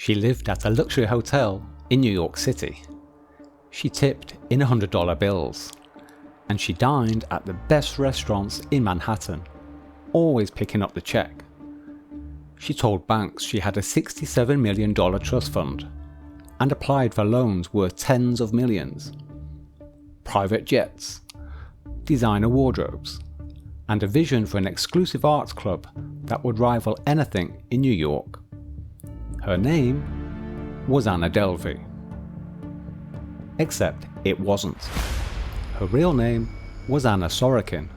She lived at a luxury hotel in New York City. She tipped in $100 bills. And she dined at the best restaurants in Manhattan, always picking up the check. She told banks she had a $67 million trust fund and applied for loans worth tens of millions. Private jets, designer wardrobes, and a vision for an exclusive arts club that would rival anything in New York. Her name was Anna Delvey. Except it wasn't. Her real name was Anna Sorokin,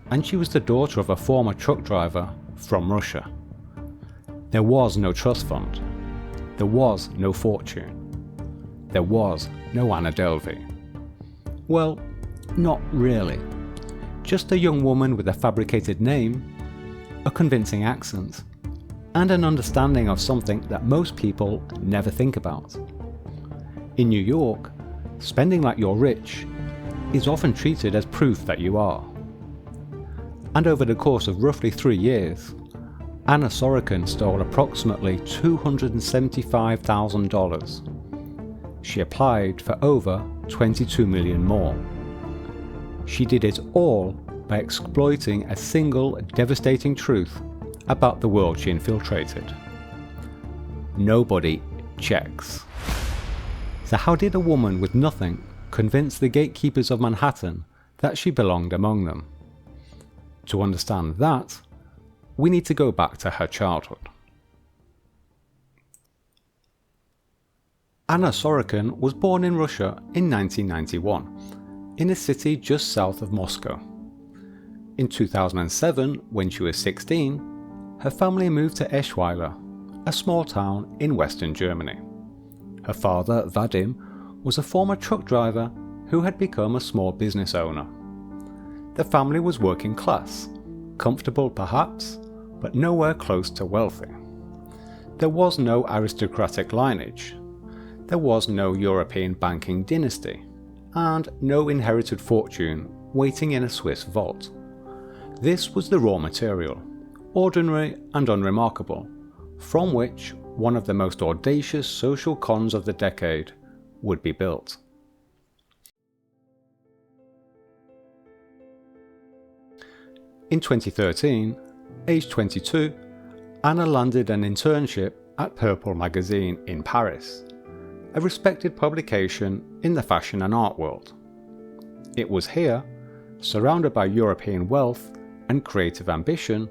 and she was the daughter of a former truck driver from Russia. There was no trust fund. There was no fortune. There was no Anna Delvey. Well, not really. Just a young woman with a fabricated name, a convincing accent, and an understanding of something that most people never think about. In New York, spending like you're rich is often treated as proof that you are. And over the course of roughly 3 years, Anna Sorokin stole approximately $275,000. She applied for over $22 million more. She did it all by exploiting a single devastating truth about the world she infiltrated. Nobody checks. So how did a woman with nothing convince the gatekeepers of Manhattan that she belonged among them? To understand that, we need to go back to her childhood. Anna Sorokin was born in Russia in 1991, in a city just south of Moscow. In 2007, when she was 16, her family moved to Eschweiler, a small town in western Germany. Her father, Vadim, was a former truck driver who had become a small business owner. The family was working class, comfortable perhaps, but nowhere close to wealthy. There was no aristocratic lineage. There was no European banking dynasty, and no inherited fortune waiting in a Swiss vault. This was the raw material, ordinary and unremarkable, from which one of the most audacious social cons of the decade would be built. In 2013, aged 22, Anna landed an internship at Purple magazine in Paris, a respected publication in the fashion and art world. It was here, surrounded by European wealth and creative ambition,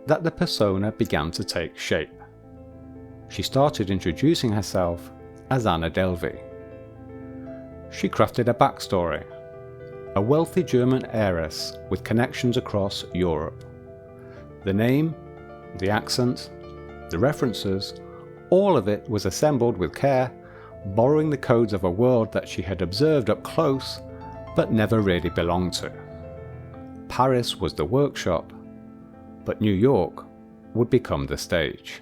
that the persona began to take shape. She started introducing herself as Anna Delvey. She crafted a backstory, a wealthy German heiress with connections across Europe. The name, the accent, the references, all of it was assembled with care, borrowing the codes of a world that she had observed up close but never really belonged to. Paris was the workshop, but New York would become the stage.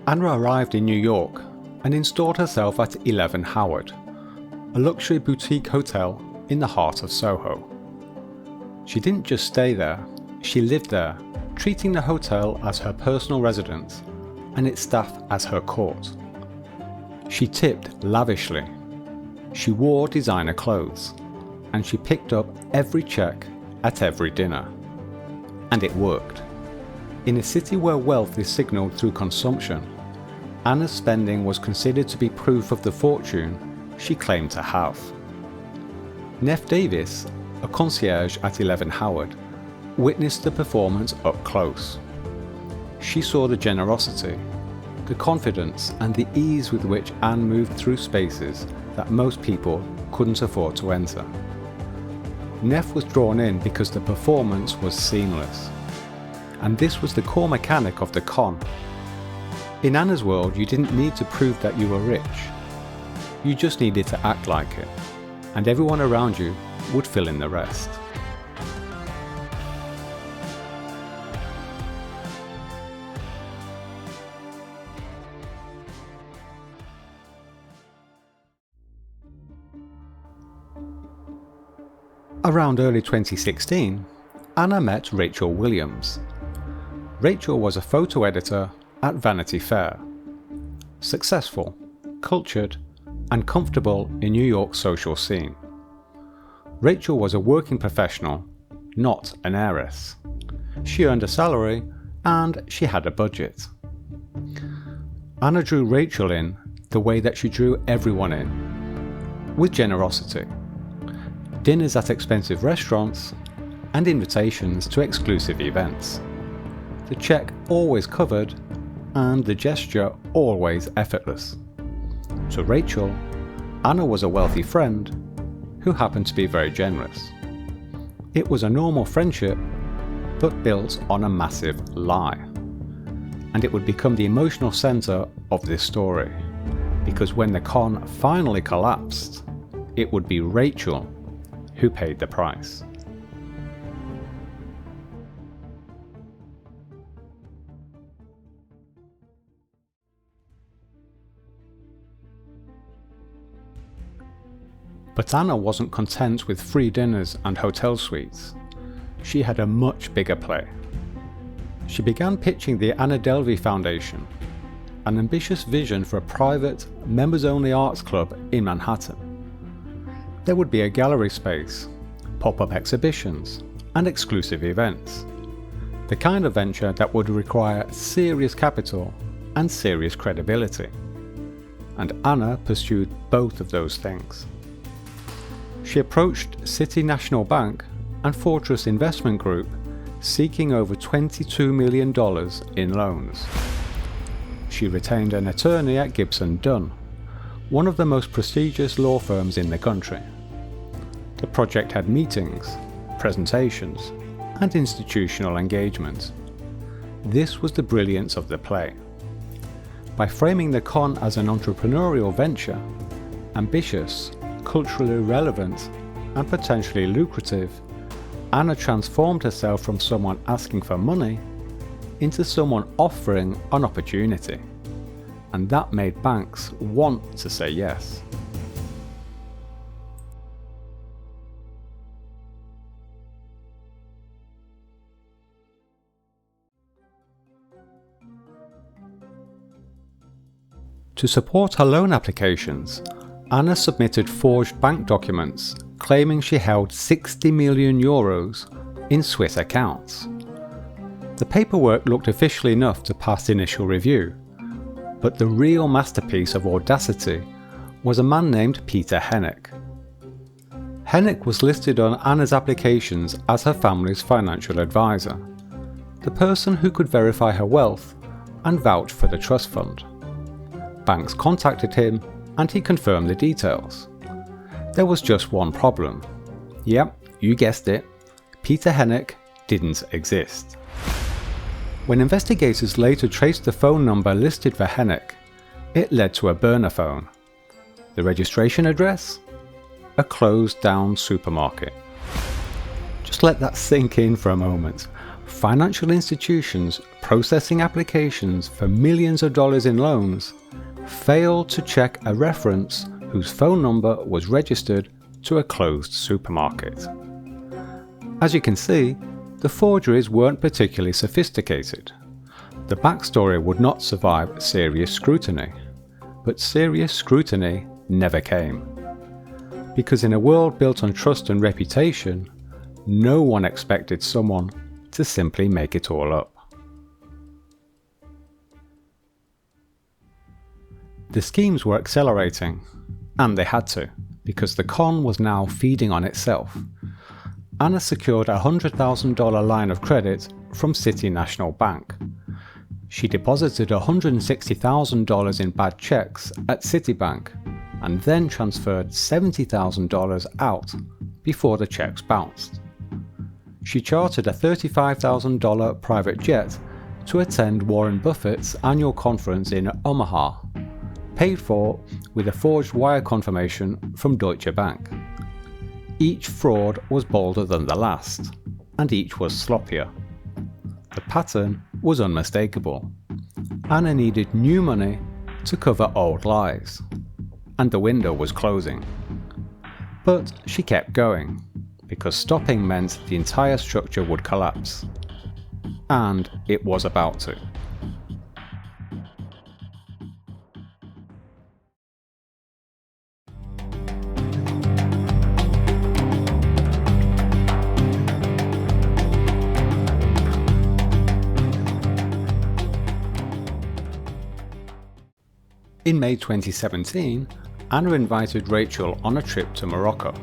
Anna arrived in New York and installed herself at 11 Howard, a luxury boutique hotel in the heart of Soho. She didn't just stay there, she lived there, treating the hotel as her personal residence and its staff as her court. She tipped lavishly, she wore designer clothes, and she picked up every check at every dinner. And it worked. In a city where wealth is signalled through consumption, Anna's spending was considered to be proof of the fortune she claimed to have. Neff Davis, a concierge at 11 Howard, witnessed the performance up close. She saw the generosity, the confidence and the ease with which Anne moved through spaces that most people couldn't afford to enter. Neff was drawn in because the performance was seamless. And this was the core mechanic of the con. In Anna's world, you didn't need to prove that you were rich. You just needed to act like it, and everyone around you would fill in the rest. Around early 2016, Anna met Rachel Williams. Rachel was a photo editor at Vanity Fair. Successful, cultured, and comfortable in New York's social scene. Rachel was a working professional, not an heiress. She earned a salary and she had a budget. Anna drew Rachel in the way that she drew everyone in, with generosity. Dinners at expensive restaurants and invitations to exclusive events. The check always covered and the gesture always effortless. To Rachel, Anna was a wealthy friend who happened to be very generous. It was a normal friendship, but built on a massive lie. And it would become the emotional centre of this story, because when the con finally collapsed, it would be Rachel who paid the price. But Anna wasn't content with free dinners and hotel suites. She had a much bigger play. She began pitching the Anna Delvey Foundation, an ambitious vision for a private, members-only arts club in Manhattan. There would be a gallery space, pop-up exhibitions, and exclusive events. The kind of venture that would require serious capital and serious credibility. And Anna pursued both of those things. She approached City National Bank and Fortress Investment Group seeking over $22 million in loans. She retained an attorney at Gibson Dunn, one of the most prestigious law firms in the country. The project had meetings, presentations, and institutional engagement. This was the brilliance of the play. By framing the con as an entrepreneurial venture, ambitious, culturally relevant, and potentially lucrative, Anna transformed herself from someone asking for money into someone offering an opportunity. And that made banks want to say yes. To support her loan applications, Anna submitted forged bank documents claiming she held 60 million euros in Swiss accounts. The paperwork looked official enough to pass initial review, but the real masterpiece of audacity was a man named Peter Hennick. Hennick was listed on Anna's applications as her family's financial advisor, the person who could verify her wealth and vouch for the trust fund. Banks contacted him and he confirmed the details. There was just one problem. Yep, you guessed it, Peter Hennick didn't exist. When investigators later traced the phone number listed for Hennick, it led to a burner phone. The registration address? A closed down supermarket. Just let that sink in for a moment. Financial institutions processing applications for millions of dollars in loans failed to check a reference whose phone number was registered to a closed supermarket. As you can see, the forgeries weren't particularly sophisticated. The backstory would not survive serious scrutiny, but serious scrutiny never came. Because in a world built on trust and reputation, no one expected someone to simply make it all up. The schemes were accelerating, and they had to, because the con was now feeding on itself. Anna secured a $100,000 line of credit from City National Bank. She deposited $160,000 in bad checks at Citibank, and then transferred $70,000 out before the checks bounced. She chartered a $35,000 private jet to attend Warren Buffett's annual conference in Omaha, paid for with a forged wire confirmation from Deutsche Bank. Each fraud was bolder than the last, and each was sloppier. The pattern was unmistakable. Anna needed new money to cover old lies, and the window was closing. But she kept going, because stopping meant the entire structure would collapse. And it was about to. In May 2017, Anna invited Rachel on a trip to Morocco.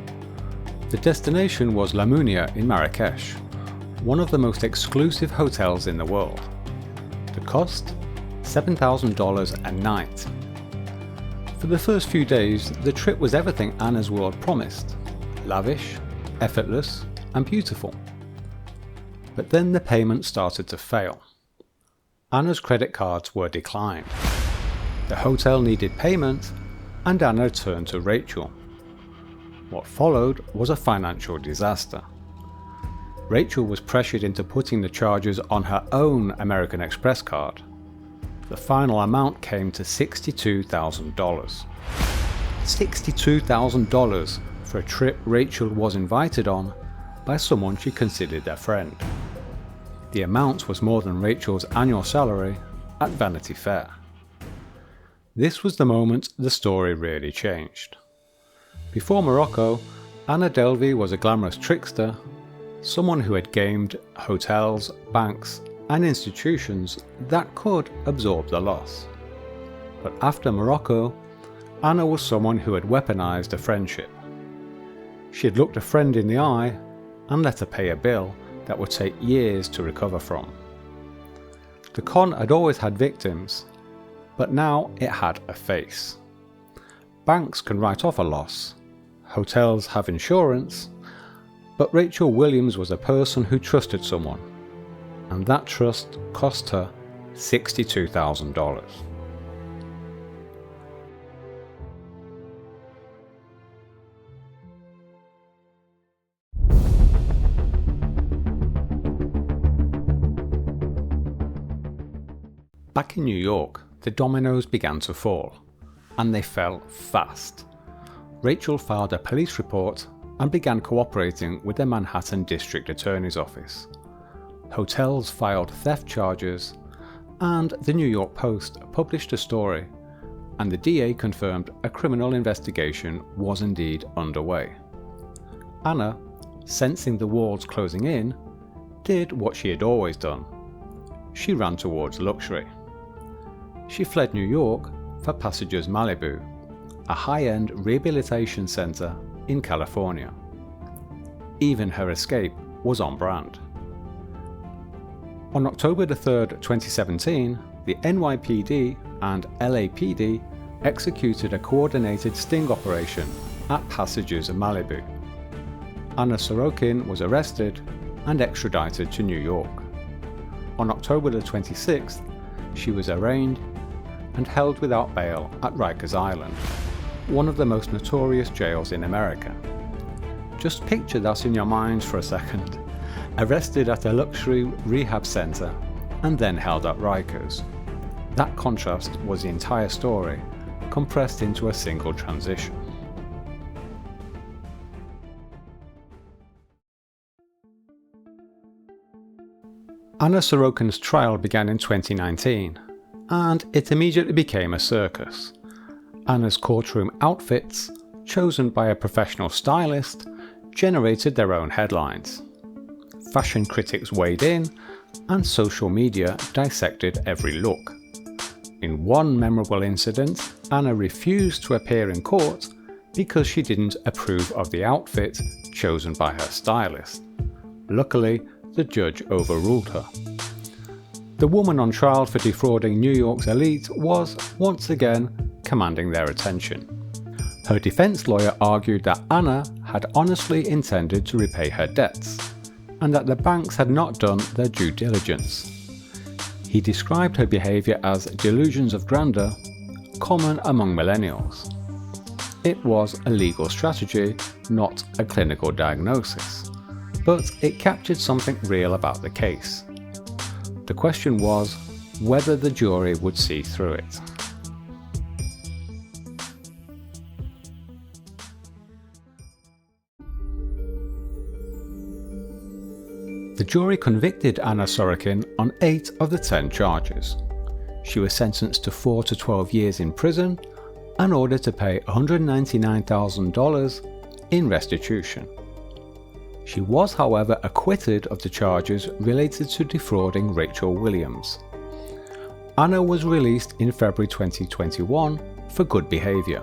The destination was La Mounia in Marrakesh, one of the most exclusive hotels in the world. The cost? $7,000 a night. For the first few days, the trip was everything Anna's world promised: lavish, effortless, and beautiful. But then the payment started to fail. Anna's credit cards were declined. The hotel needed payment, and Anna turned to Rachel. What followed was a financial disaster. Rachel was pressured into putting the charges on her own American Express card. The final amount came to $62,000. $62,000 for a trip Rachel was invited on by someone she considered a friend. The amount was more than Rachel's annual salary at Vanity Fair. This was the moment the story really changed. Before Morocco, Anna Delvey was a glamorous trickster, someone who had gamed hotels, banks, and institutions that could absorb the loss. But after Morocco, Anna was someone who had weaponized a friendship. She had looked a friend in the eye and let her pay a bill that would take years to recover from. The con had always had victims, but now it had a face. Banks can write off a loss, hotels have insurance, but Rachel Williams was a person who trusted someone, and that trust cost her $62,000. Back in New York, the dominoes began to fall, and they fell fast. Rachel filed a police report and began cooperating with the Manhattan District Attorney's Office. Hotels filed theft charges, and the New York Post published a story, and the DA confirmed a criminal investigation was indeed underway. Anna, sensing the walls closing in, did what she had always done. She ran towards luxury. She fled New York for Passages Malibu, a high-end rehabilitation center in California. Even her escape was on brand. On October 3, 2017, the NYPD and LAPD executed a coordinated sting operation at Passages Malibu. Anna Sorokin was arrested and extradited to New York. On October 26th, she was arraigned and held without bail at Rikers Island, one of the most notorious jails in America. Just picture that in your mind for a second. Arrested at a luxury rehab center and then held at Rikers. That contrast was the entire story, compressed into a single transition. Anna Sorokin's trial began in 2019, and it immediately became a circus. Anna's courtroom outfits, chosen by a professional stylist, generated their own headlines. Fashion critics weighed in, and social media dissected every look. In one memorable incident, Anna refused to appear in court because she didn't approve of the outfit chosen by her stylist. Luckily, the judge overruled her. The woman on trial for defrauding New York's elite was, once again, commanding their attention. Her defense lawyer argued that Anna had honestly intended to repay her debts, and that the banks had not done their due diligence. He described her behaviour as delusions of grandeur, common among millennials. It was a legal strategy, not a clinical diagnosis, but it captured something real about the case. The question was whether the jury would see through it. The jury convicted Anna Sorokin on 8 of the 10 charges. She was sentenced to 4 to 12 years in prison and ordered to pay $199,000 in restitution. She was, however, acquitted of the charges related to defrauding Rachel Williams. Anna was released in February 2021 for good behaviour.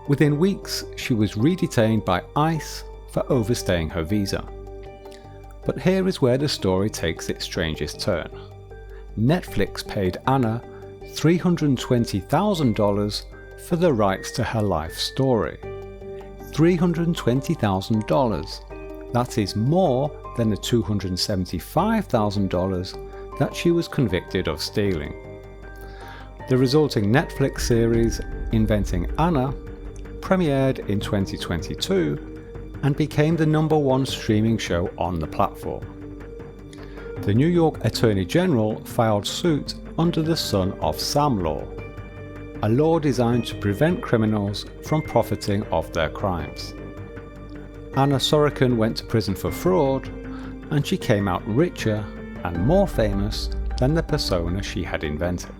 Within weeks, she was redetained by ICE for overstaying her visa. But here is where the story takes its strangest turn. Netflix paid Anna $320,000 for the rights to her life story. $320,000. That is more than the $275,000 that she was convicted of stealing. The resulting Netflix series, Inventing Anna, premiered in 2022 and became the #1 streaming show on the platform. The New York Attorney General filed suit under the Son of Sam law, a law designed to prevent criminals from profiting off their crimes. Anna Sorokin went to prison for fraud, and she came out richer and more famous than the persona she had invented.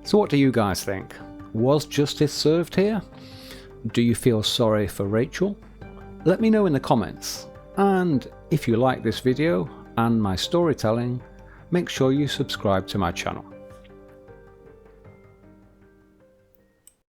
So what do you guys think? Was justice served here? Do you feel sorry for Rachel? Let me know in the comments, and if you like this video and my storytelling, make sure you subscribe to my channel.